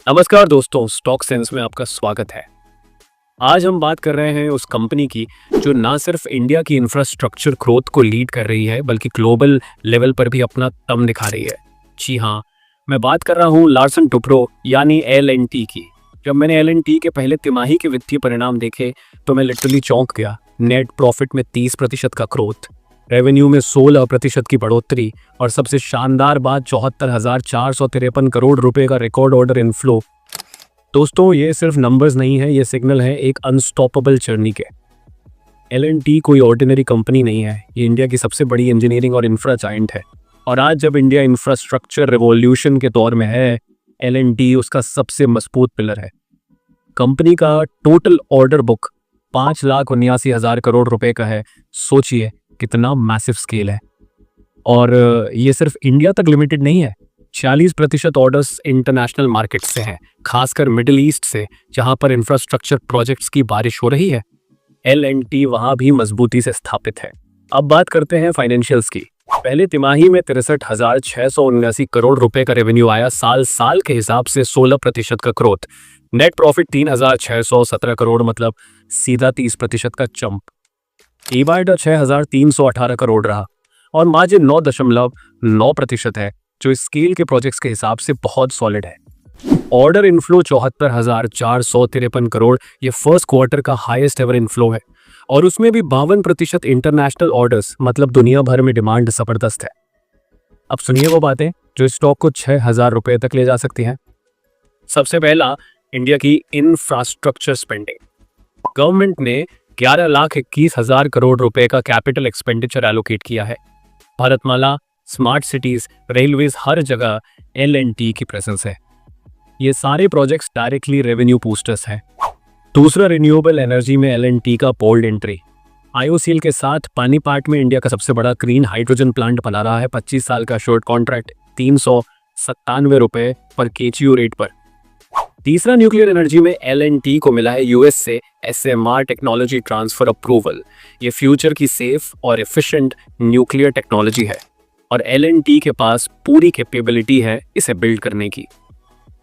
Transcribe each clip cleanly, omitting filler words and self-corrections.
नमस्कार दोस्तों, stock sense में आपका स्वागत है। आज हम बात कर रहे हैं उस कंपनी की जो ना सिर्फ इंडिया की इंफ्रास्ट्रक्चर ग्रोथ को लीड कर रही है बल्कि ग्लोबल लेवल पर भी अपना दम दिखा रही है। जी हाँ, मैं बात कर रहा हूँ लार्सन टुब्रो यानी L&T की। जब मैंने L&T के पहले तिमाही के वित्तीय परिणाम देखे तो मैं लिटरली चौंक गया। नेट प्रॉफिट में 30% का ग्रोथ, रेवेन्यू में 16% की बढ़ोतरी और सबसे शानदार बात 74,453 करोड़ रुपए का रिकॉर्ड ऑर्डर इनफ्लो। दोस्तों, ये सिर्फ नंबर्स नहीं है, ये सिग्नल है एक अनस्टॉपेबल जर्नी के। L&T कोई ऑर्डिनरी कंपनी नहीं है, ये इंडिया की सबसे बड़ी इंजीनियरिंग और इंफ्रा जायंट है। और आज जब इंडिया इंफ्रास्ट्रक्चर रिवॉल्यूशन के दौर में है, L&T उसका सबसे मजबूत पिलर है। कंपनी का टोटल ऑर्डर बुक 5,79,000 करोड़ रुपए का है। सोचिए कितना मैसिव स्केल है। और ये सिर्फ इंडिया तक लिमिटेड नहीं है। 40% ऑर्डर्स इंटरनेशनल मार्केट से हैं, खासकर मिडिल ईस्ट से, जहां पर इंफ्रास्ट्रक्चर प्रोजेक्ट्स की बारिश हो रही है। L&T वहां भी मजबूती से स्थापित है। अब बात करते हैं फाइनेंशियल्स की। पहले तिमाही में 63,679 करोड़ रुपए का रेवेन्यू आया, साल के हिसाब से 16% का ग्रोथ। नेट प्रॉफिट 3,617 करोड़, मतलब सीधा 30% का जंप। EBITDA 6,318 करोड़ रहा और मार्जिन 9.9% है, जो स्केल के प्रोजेक्ट्स के हिसाब से बहुत सॉलिड है। ऑर्डर इनफ्लो 74,453 करोड़, ये फर्स्ट क्वार्टर का हाईएस्ट एवर इनफ्लो है और उसमें भी 52% इंटरनेशनल ऑर्डर्स, मतलब दुनिया भर में डिमांड जबरदस्त है। अब सुनिए वो बातें जो स्टॉक को 6,000 रुपए तक ले जा सकती हैं। सबसे पहला, इंडिया की इंफ्रास्ट्रक्चर स्पेंडिंग। गवर्नमेंट ने 11,21,000 करोड़ रुपए का कैपिटल एक्सपेंडिचर एलोकेट किया है। भारतमाला, स्मार्ट सिटीज, रेलवेज, हर जगह L&T की प्रेजेंस है। ये सारे प्रोजेक्ट्स डायरेक्टली रेवेन्यू बूस्टर्स हैं। दूसरा, रिन्यूएबल एनर्जी में L&T का बोल्ड एंट्री। IOCL के साथ पानीपत में इंडिया का सबसे बड़ा ग्रीन हाइड्रोजन प्लांट बना रहा है। 25 साल का शॉर्ट कॉन्ट्रैक्ट, 397 रुपए पर KGU रेट पर। तीसरा, न्यूक्लियर एनर्जी में L&T को मिला है US से SMR टेक्नोलॉजी ट्रांसफर अप्रूवल। ये फ्यूचर की सेफ और एफिशिएंट न्यूक्लियर टेक्नोलॉजी है और L&T के पास पूरी कैपेबिलिटी है इसे बिल्ड करने की।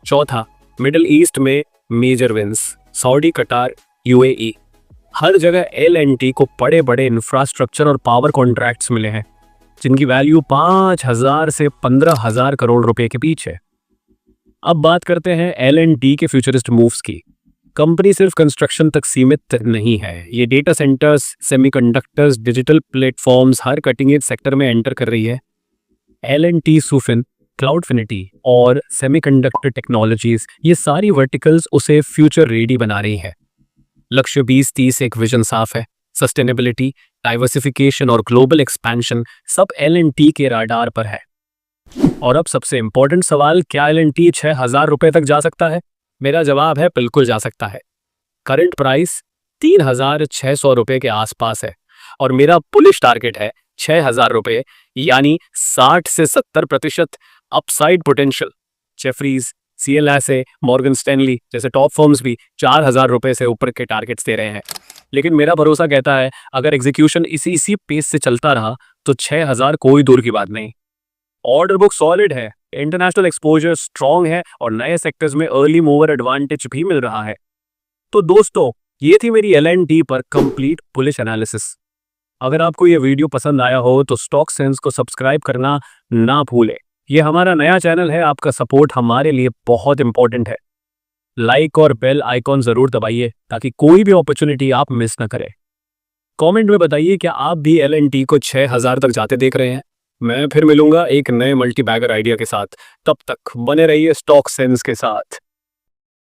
चौथा, मिडिल ईस्ट में मेजर विंस, सऊदी, कतार, UAE, हर जगह L&T को बड़े बड़े इंफ्रास्ट्रक्चर और पावर कॉन्ट्रैक्ट्स मिले हैं जिनकी वैल्यू 5,000 से 15,000 करोड़ रुपए के बीच है। अब बात करते हैं L&T के फ्यूचरिस्ट मूव्स की। कंपनी सिर्फ कंस्ट्रक्शन तक सीमित नहीं है, ये data centres, semiconductors, digital platforms, हर कटिंग एज सेक्टर में एंटर कर रही है। L&T सुफिन, क्लाउडफिनिटी और सेमीकंडक्टर टेक्नोलॉजीज, ये सारी वर्टिकल्स उसे फ्यूचर रेडी बना रही है। लक्ष्य 2030 एक विजन साफ है। सस्टेनेबिलिटी, डाइवर्सिफिकेशन और ग्लोबल एक्सपेंशन सब L&T के राडार पर है। और अब सबसे इंपॉर्टेंट सवाल, क्या L&T 6,000 रुपए तक जा सकता है? मेरा जवाब है बिल्कुल जा सकता है। करंट प्राइस 3,600 रुपए के आसपास है और मेरा बुलिश टारगेट है 6,000 रुपए, यानी 60 से 70% upside potential. Jefferies, CLSA, Morgan Stanley जैसे टॉप फर्म्स भी 4,000 रुपए से ऊपर के टारगेट्स दे रहे हैं। लेकिन मेरा भरोसा कहता है अगर एग्जीक्यूशन इसी पेस से चलता रहा तो 6,000 कोई दूर की बात नहीं। ऑर्डर बुक सॉलिड है, इंटरनेशनल एक्सपोजर स्ट्रॉन्ग है और नए सेक्टर्स में अर्ली मूवर एडवांटेज भी मिल रहा है। तो दोस्तों, ये थी मेरी L&T पर कंप्लीट बुलिश एनालिसिस। अगर आपको ये वीडियो पसंद आया हो तो स्टॉक सेंस को सब्सक्राइब करना ना भूलें। ये हमारा नया चैनल है, आपका सपोर्ट हमारे लिए बहुत इंपॉर्टेंट है। लाइक और बेल आइकॉन जरूर दबाइए ताकि कोई भी अपॉर्चुनिटी आप मिस ना करें। कमेंट में बताइए क्या आप भी L&T को 6,000 तक जाते देख रहे हैं। मैं फिर मिलूंगा एक नए मल्टी बैगर आइडिया के साथ। तब तक बने रहिए स्टॉक सेंस के साथ।